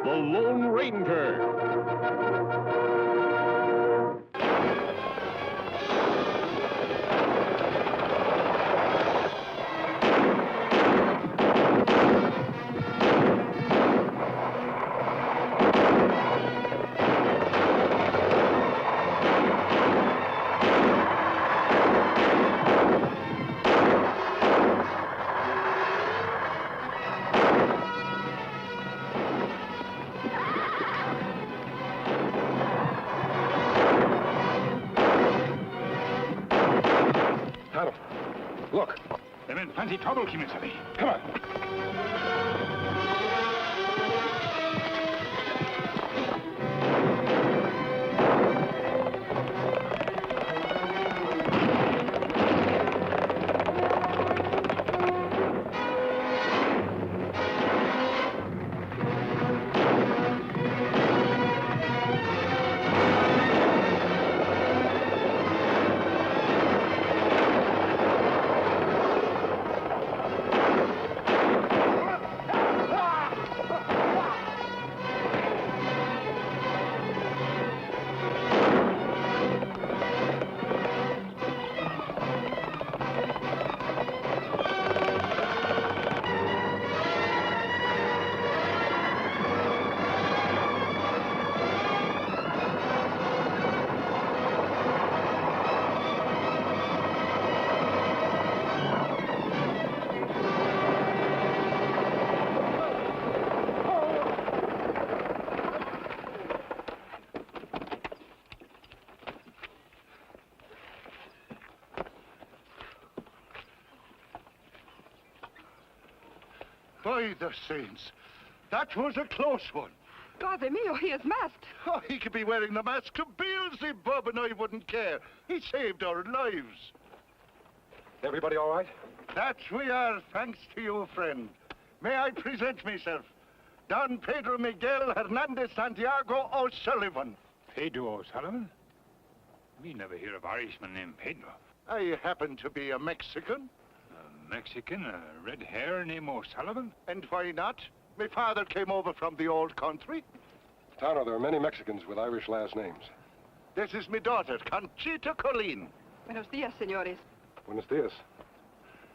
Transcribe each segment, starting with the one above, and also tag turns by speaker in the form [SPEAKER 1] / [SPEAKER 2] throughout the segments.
[SPEAKER 1] The Lone Ranger.
[SPEAKER 2] Look.
[SPEAKER 3] They're in plenty trouble, Kemo Sabe.
[SPEAKER 2] Come on.
[SPEAKER 4] By the saints, that was a close one.
[SPEAKER 5] Padre mio, he is masked.
[SPEAKER 4] Oh, he could be wearing the mask of Beelzebub and I wouldn't care. He saved our lives.
[SPEAKER 2] Everybody all right?
[SPEAKER 4] That we are, thanks to you, friend. May I present myself? Don Pedro Miguel Hernandez Santiago O'Sullivan.
[SPEAKER 3] Pedro O'Sullivan? We never hear of Irishman named Pedro.
[SPEAKER 4] I happen to be a Mexican.
[SPEAKER 3] A Mexican, a red hair named O'Sullivan?
[SPEAKER 4] And why not? My father came over from the old country.
[SPEAKER 2] Tonto, there are many Mexicans with Irish last names.
[SPEAKER 4] This is my daughter, Conchita Colleen.
[SPEAKER 5] Buenos dias, señores.
[SPEAKER 2] Buenos dias.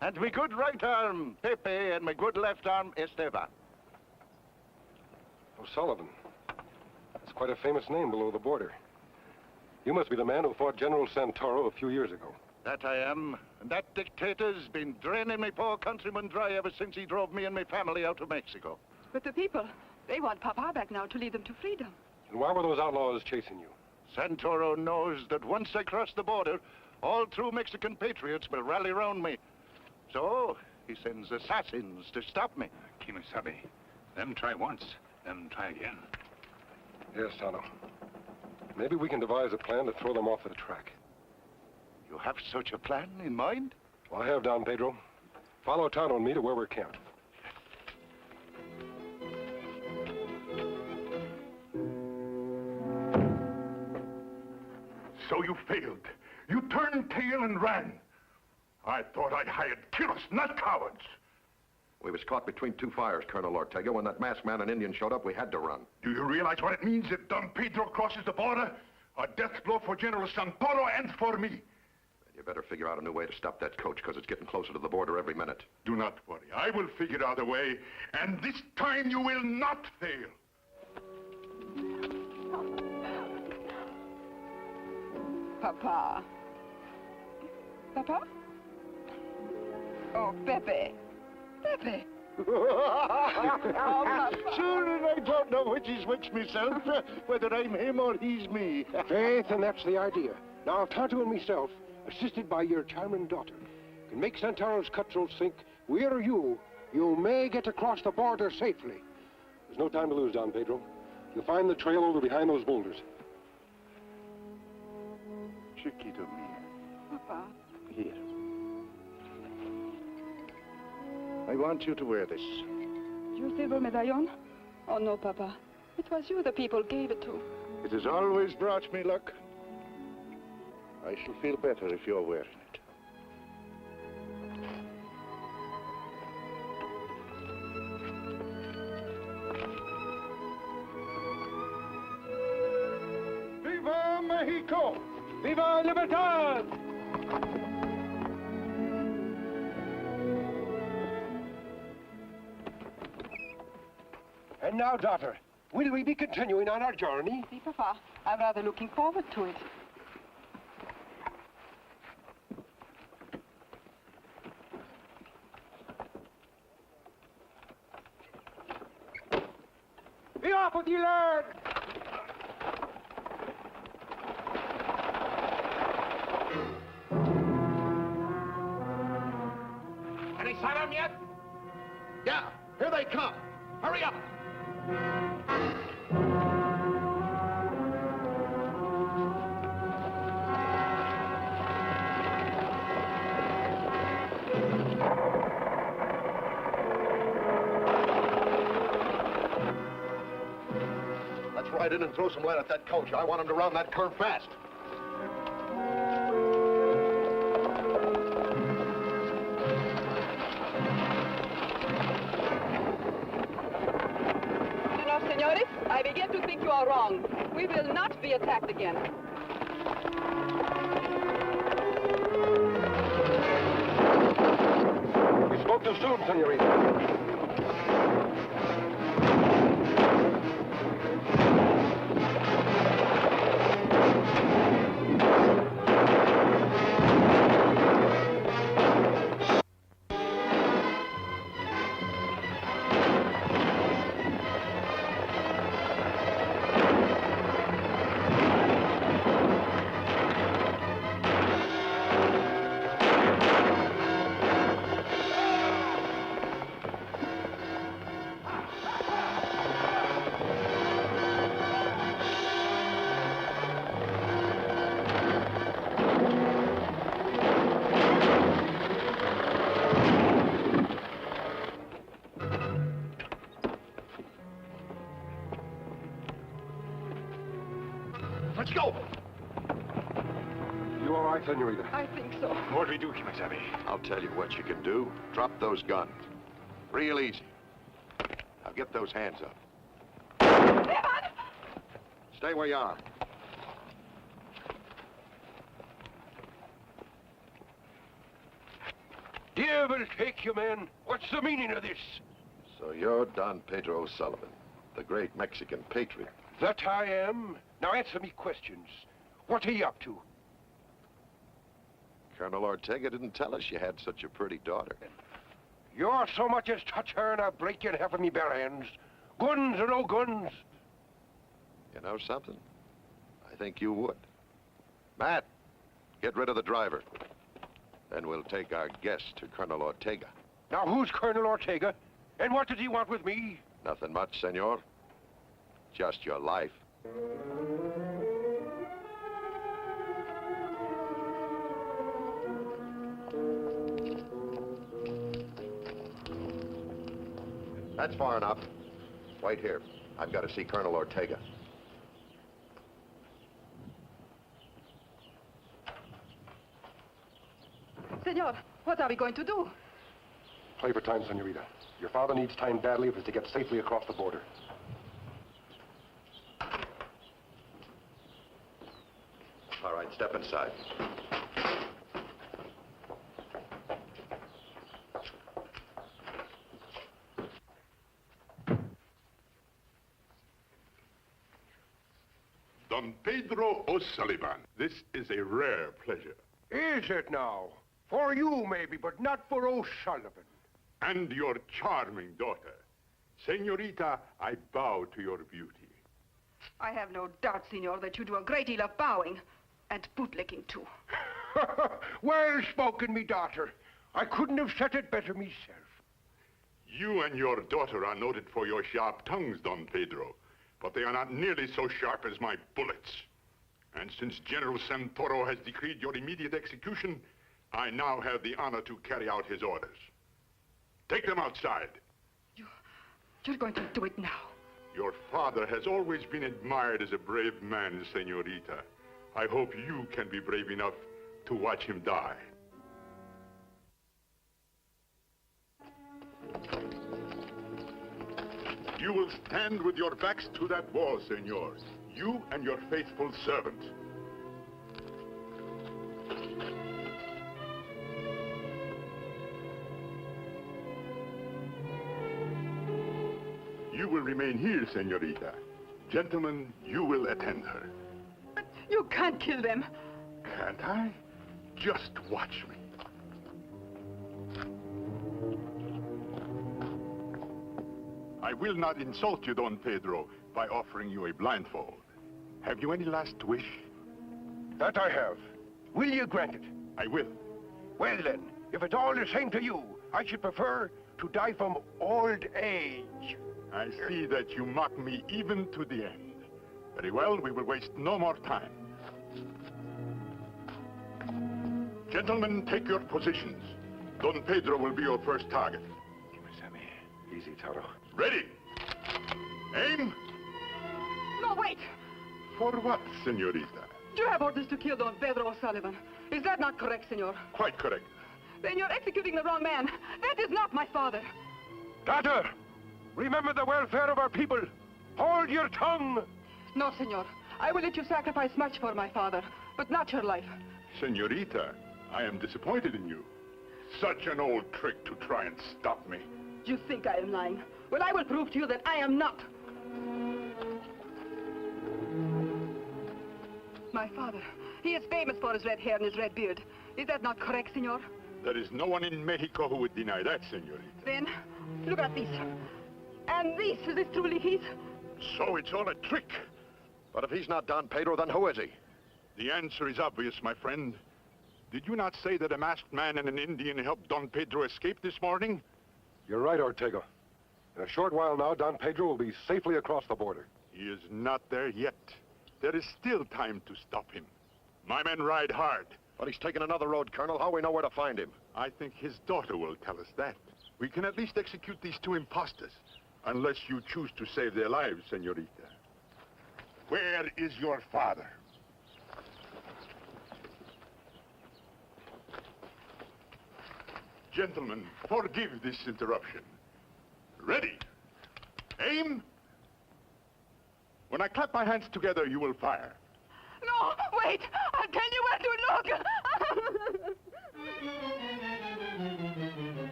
[SPEAKER 4] And my good right arm, Pepe, and my good left arm, Esteban.
[SPEAKER 2] O'Sullivan. That's quite a famous name below the border. You must be the man who fought General Santoro a few years ago.
[SPEAKER 4] That I am. And that dictator's been draining my poor countrymen dry ever since he drove me and my family out of Mexico.
[SPEAKER 5] But the people, they want Papa back now to lead them to freedom.
[SPEAKER 2] And why were those outlaws chasing you?
[SPEAKER 4] Santoro knows that once I cross the border, all true Mexican patriots will rally around me. So, he sends assassins to stop me.
[SPEAKER 3] Kemo Sabe. Them try once, them try again.
[SPEAKER 2] Yes, Tonto. Maybe we can devise a plan to throw them off the track.
[SPEAKER 4] You have such a plan in mind?
[SPEAKER 2] Well, I have, Don Pedro. Follow Tonto and me to where we're camped.
[SPEAKER 6] So you failed. You turned tail and ran. I thought I hired killers, not cowards.
[SPEAKER 7] We was caught between two fires, Colonel Ortega. When that masked man and Indian showed up, we had to run.
[SPEAKER 6] Do you realize what it means if Don Pedro crosses the border? A death blow for General Santoro and for me.
[SPEAKER 7] You better figure out a new way to stop that coach, because it's getting closer to the border every minute.
[SPEAKER 6] Do not worry. I will figure out a way, and this time you will not fail.
[SPEAKER 5] Papa. Papa? Oh, Pepe. Pepe.
[SPEAKER 4] Sure, and I don't know which is which myself, whether I'm him or he's me.
[SPEAKER 2] Faith, and that's the idea. Now, if Tonto and myself, assisted by your charming daughter, can make Santoro's cutthroats think we're you may get across the border safely. There's no time to lose, Don Pedro. You'll find the trail over behind those boulders.
[SPEAKER 4] Chiquito mia.
[SPEAKER 5] Papa.
[SPEAKER 4] Here. I want you to wear this.
[SPEAKER 5] Your silver medallion? Oh, no, Papa. It was you the people gave it to.
[SPEAKER 4] It has always brought me luck. I shall feel better if you're wearing it.
[SPEAKER 2] Mexico! Viva Libertad! And now, daughter, will we be continuing on our journey?
[SPEAKER 5] See, Papa, I'm rather looking forward to it.
[SPEAKER 2] Be off with you, lad!
[SPEAKER 7] Any sign of them yet? Yeah, here they come. Hurry up. Let's ride in and throw some lead at that coach. I want him to round that curve fast.
[SPEAKER 5] Senores, I begin to think you are wrong. We will not be attacked again.
[SPEAKER 2] You spoke too soon, senorita.
[SPEAKER 7] Let's go.
[SPEAKER 2] You all right, senorita?
[SPEAKER 5] I think so.
[SPEAKER 3] What do we do, Kemo Sabe?
[SPEAKER 7] I'll tell you what you can do. Drop those guns. Real easy. Now get those hands up. Stay where you are.
[SPEAKER 2] Devil take you, man. What's the meaning of this?
[SPEAKER 7] So you're Don Pedro O'Sullivan, the great Mexican patriot.
[SPEAKER 2] That I am. Now answer me questions. What are you up to?
[SPEAKER 7] Colonel Ortega didn't tell us you had such a pretty daughter.
[SPEAKER 2] You're so much as touch her and I'll break you in half of me bare hands. Guns or no guns.
[SPEAKER 7] You know something? I think you would. Matt, get rid of the driver. Then we'll take our guest to Colonel Ortega.
[SPEAKER 2] Now who's Colonel Ortega? And what does he want with me?
[SPEAKER 7] Nothing much, senor. Just your life. That's far enough. Wait here. I've got to see Colonel Ortega.
[SPEAKER 5] Senor, what are we going to do?
[SPEAKER 2] Play for time, senorita. Your father needs time badly if it's to get safely across the border.
[SPEAKER 7] All right, step inside.
[SPEAKER 6] Don Pedro O'Sullivan, this is a rare pleasure.
[SPEAKER 2] Is it now? For you, maybe, but not for O'Sullivan.
[SPEAKER 6] And your charming daughter. Senorita, I bow to your beauty.
[SPEAKER 5] I have no doubt, senor, that you do a great deal of bowing. And bootlicking, too.
[SPEAKER 2] Well spoken, me daughter. I couldn't have said it better myself.
[SPEAKER 6] You and your daughter are noted for your sharp tongues, Don Pedro. But they are not nearly so sharp as my bullets. And since General Santoro has decreed your immediate execution, I now have the honor to carry out his orders. Take them outside.
[SPEAKER 5] You're going to do it now.
[SPEAKER 6] Your father has always been admired as a brave man, senorita. I hope you can be brave enough to watch him die. You will stand with your backs to that wall, senor. You and your faithful servant. remain here, senorita. Gentlemen, you will attend her.
[SPEAKER 5] But you can't kill them.
[SPEAKER 6] Can't I? Just watch me. I will not insult you, Don Pedro, by offering you a blindfold. Have you any last wish?
[SPEAKER 2] That I have. Will you grant it?
[SPEAKER 6] I will.
[SPEAKER 2] Well then, if it's all the same to you, I should prefer to die from old age.
[SPEAKER 6] I see that you mock me even to the end. Very well, we will waste no more time. Gentlemen, take your positions. Don Pedro will be your first target.
[SPEAKER 2] Kemo Sabe. Easy, Tonto.
[SPEAKER 6] Ready? Aim!
[SPEAKER 5] No, wait!
[SPEAKER 6] For what, senorita?
[SPEAKER 5] You have orders to kill Don Pedro O'Sullivan. Is that not correct, senor?
[SPEAKER 6] Quite correct.
[SPEAKER 5] Then you're executing the wrong man. That is not my father.
[SPEAKER 2] Daughter, remember the welfare of our people. Hold your tongue.
[SPEAKER 5] No, senor. I will let you sacrifice much for my father, but not your life.
[SPEAKER 6] Senorita, I am disappointed in you. Such an old trick to try and stop me.
[SPEAKER 5] You think I am lying? Well, I will prove to you that I am not. My father, he is famous for his red hair and his red beard. Is that not correct, senor?
[SPEAKER 6] There is no one in Mexico who would deny that, senorita.
[SPEAKER 5] Then, look at this. And this, is this truly his?
[SPEAKER 6] So it's all a trick.
[SPEAKER 7] But if he's not Don Pedro, then who is he?
[SPEAKER 6] The answer is obvious, my friend. Did you not say that a masked man and an Indian helped Don Pedro escape this morning?
[SPEAKER 2] You're right, Ortega. In a short while now, Don Pedro will be safely across the border.
[SPEAKER 6] He is not there yet. There is still time to stop him. My men ride hard.
[SPEAKER 7] But he's taken another road, Colonel. How we know where to find him?
[SPEAKER 6] I think his daughter will tell us that. We can at least execute these two impostors, unless you choose to save their lives, senorita. Where is your father? Gentlemen, forgive this interruption. Ready? Aim! When I clap my hands together, you will fire.
[SPEAKER 5] No, wait! I'll tell you where to look!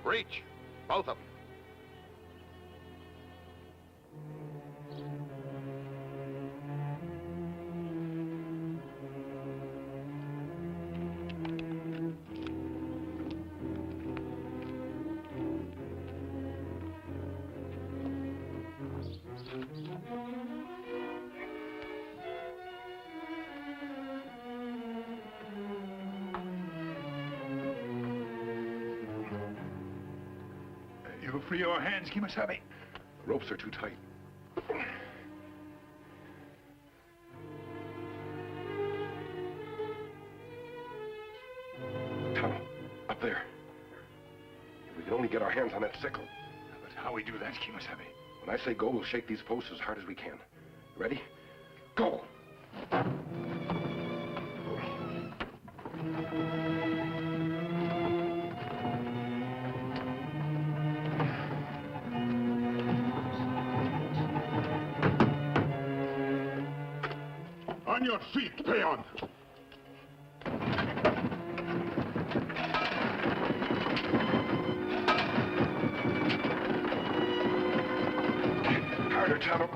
[SPEAKER 7] Reach. Both of them.
[SPEAKER 3] You free your hands, Kemo Sabe.
[SPEAKER 2] The ropes are too tight. Tonto, up there. If we can only get our hands on that sickle.
[SPEAKER 3] But how we do that, Kemo Sabe?
[SPEAKER 2] When I say go, we'll shake these posts as hard as we can. Ready? Go!
[SPEAKER 6] On your feet, peon!
[SPEAKER 2] Harder, Tonto.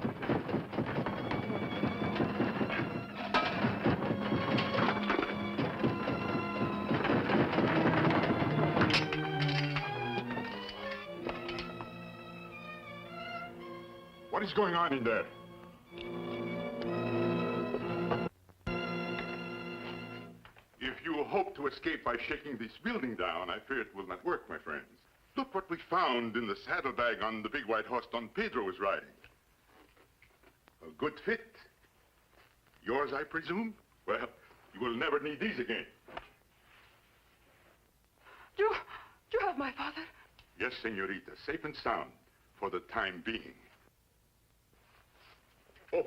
[SPEAKER 6] What is going on in there? If you hope to escape by shaking this building down, I fear it will not work, my friends. Look what we found in the saddlebag on the big white horse Don Pedro was riding. A good fit. Yours, I presume? Well, you will never need these again.
[SPEAKER 5] You have my father?
[SPEAKER 6] Yes, senorita, safe and sound for the time being. Oh,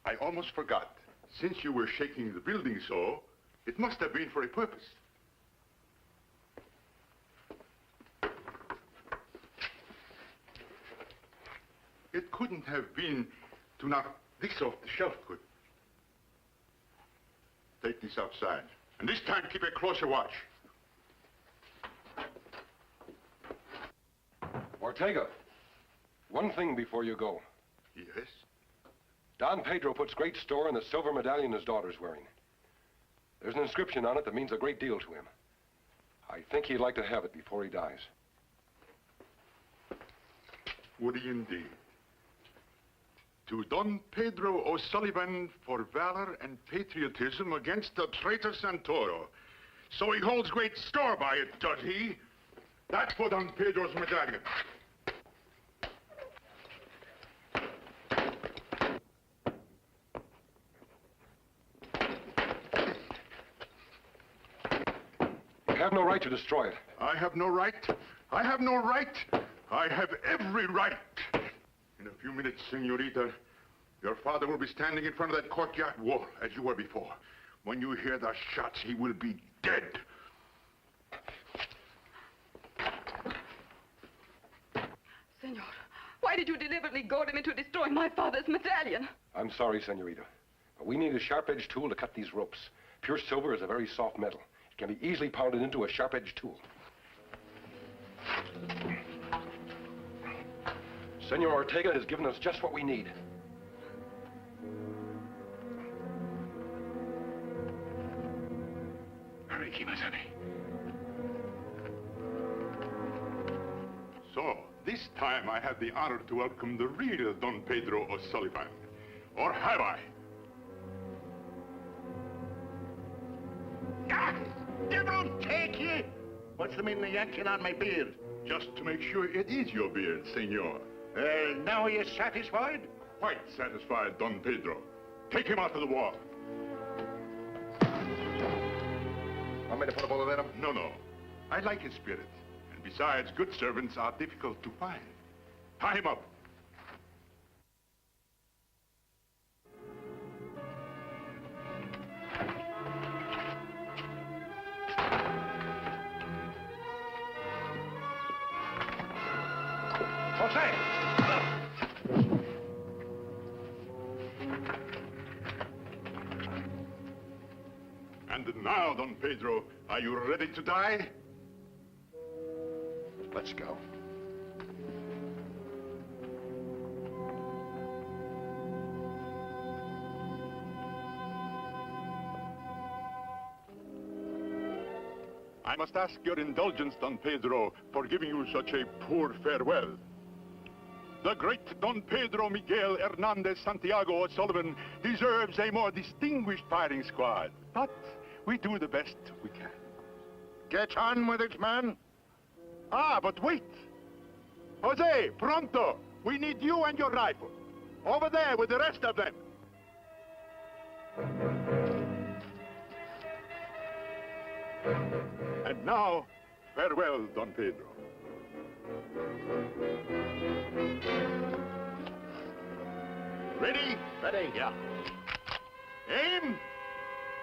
[SPEAKER 6] I almost forgot. Since you were shaking the building so, it must have been for a purpose. It couldn't have been to knock this off the shelf, could it? Take this outside. And this time, keep a closer watch.
[SPEAKER 2] Ortega, one thing before you go.
[SPEAKER 6] Yes?
[SPEAKER 2] Don Pedro puts great store in the silver medallion his daughter's wearing. There's an inscription on it that means a great deal to him. I think he'd like to have it before he dies.
[SPEAKER 6] Would he indeed? To Don Pedro O'Sullivan for valor and patriotism against the traitor Santoro. So he holds great store by it, does he? That's for Don Pedro's medallion.
[SPEAKER 2] You have no right to destroy it.
[SPEAKER 6] I have no right. I have no right. I have every right. In a few minutes, senorita, your father will be standing in front of that courtyard wall, as you were before. When you hear the shots, he will be dead.
[SPEAKER 5] Senor, why did you deliberately goad him into destroying my father's medallion?
[SPEAKER 2] I'm sorry, senorita, but we need a sharp-edged tool to cut these ropes. Pure silver is a very soft metal. It can be easily pounded into a sharp-edged tool. Senor Ortega has given us just what we need.
[SPEAKER 6] Hurry, Kemo Sabe. So, this time I have the honor to welcome the real Don Pedro O'Sullivan. Or have I?
[SPEAKER 4] Ah! Devil take ye! What's the meaning of yanking on my beard?
[SPEAKER 6] Just to make sure it is your beard, senor.
[SPEAKER 4] Now are you satisfied?
[SPEAKER 6] Quite satisfied, Don Pedro. Take him out to the wall.
[SPEAKER 7] Want me to put a bullet in him?
[SPEAKER 6] No, no. I like his spirit. And besides, good servants are difficult to find. Tie him up.
[SPEAKER 2] Jose!
[SPEAKER 6] And now, Don Pedro, are you ready to die?
[SPEAKER 7] Let's go.
[SPEAKER 6] I must ask your indulgence, Don Pedro, for giving you such a poor farewell. The great Don Pedro Miguel Hernandez Santiago O'Sullivan deserves a more distinguished firing squad, but we do the best we can.
[SPEAKER 4] Get on with it, man.
[SPEAKER 6] Ah, but wait! Jose, pronto! We need you and your rifle. Over there with the rest of them. And now, farewell, Don Pedro. Ready?
[SPEAKER 4] Ready? Yeah.
[SPEAKER 6] Aim?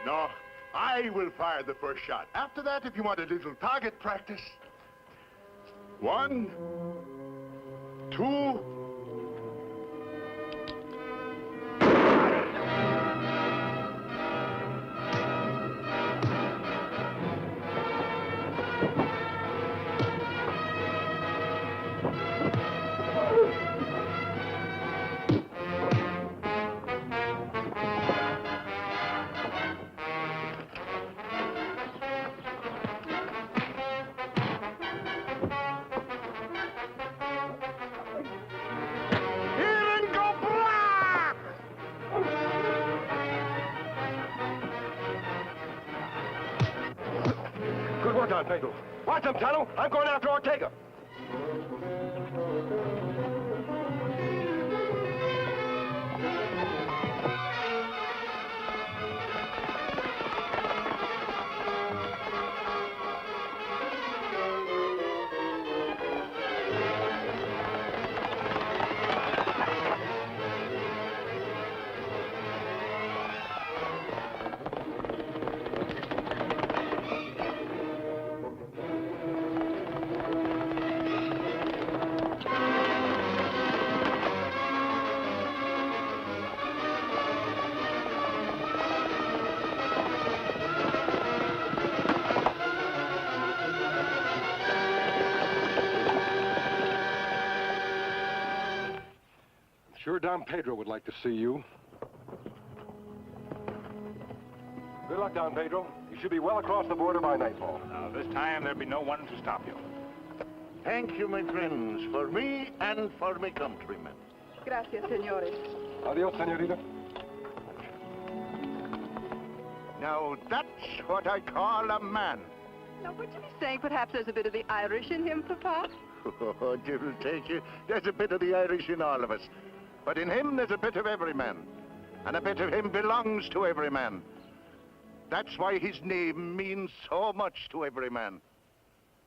[SPEAKER 6] No, I will fire the first shot. After that, if you want a little target practice. 1, 2...
[SPEAKER 2] Good work, Don Pedro. Watch him, Tano. I'm going after Ortega. Don Pedro would like to see you. Good luck, Don Pedro. You should be well across the border by nightfall.
[SPEAKER 3] Now, this time there'll be no one to stop you.
[SPEAKER 4] Thank you, my friends, for me and for my countrymen.
[SPEAKER 5] Gracias, señores.
[SPEAKER 2] Adios, senorita.
[SPEAKER 4] Now, that's what I call a man.
[SPEAKER 5] Now, would you be saying perhaps there's a bit of the Irish in him, Papa?
[SPEAKER 4] Oh, devil take you. There's a bit of the Irish in all of us. But in him, there's a bit of every man. And a bit of him belongs to every man. That's why his name means so much to every man.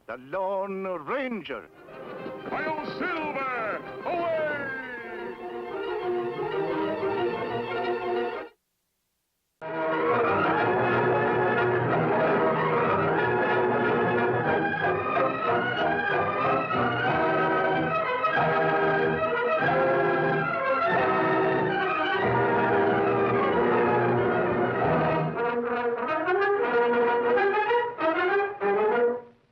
[SPEAKER 4] The Lone Ranger.
[SPEAKER 1] Silver, away!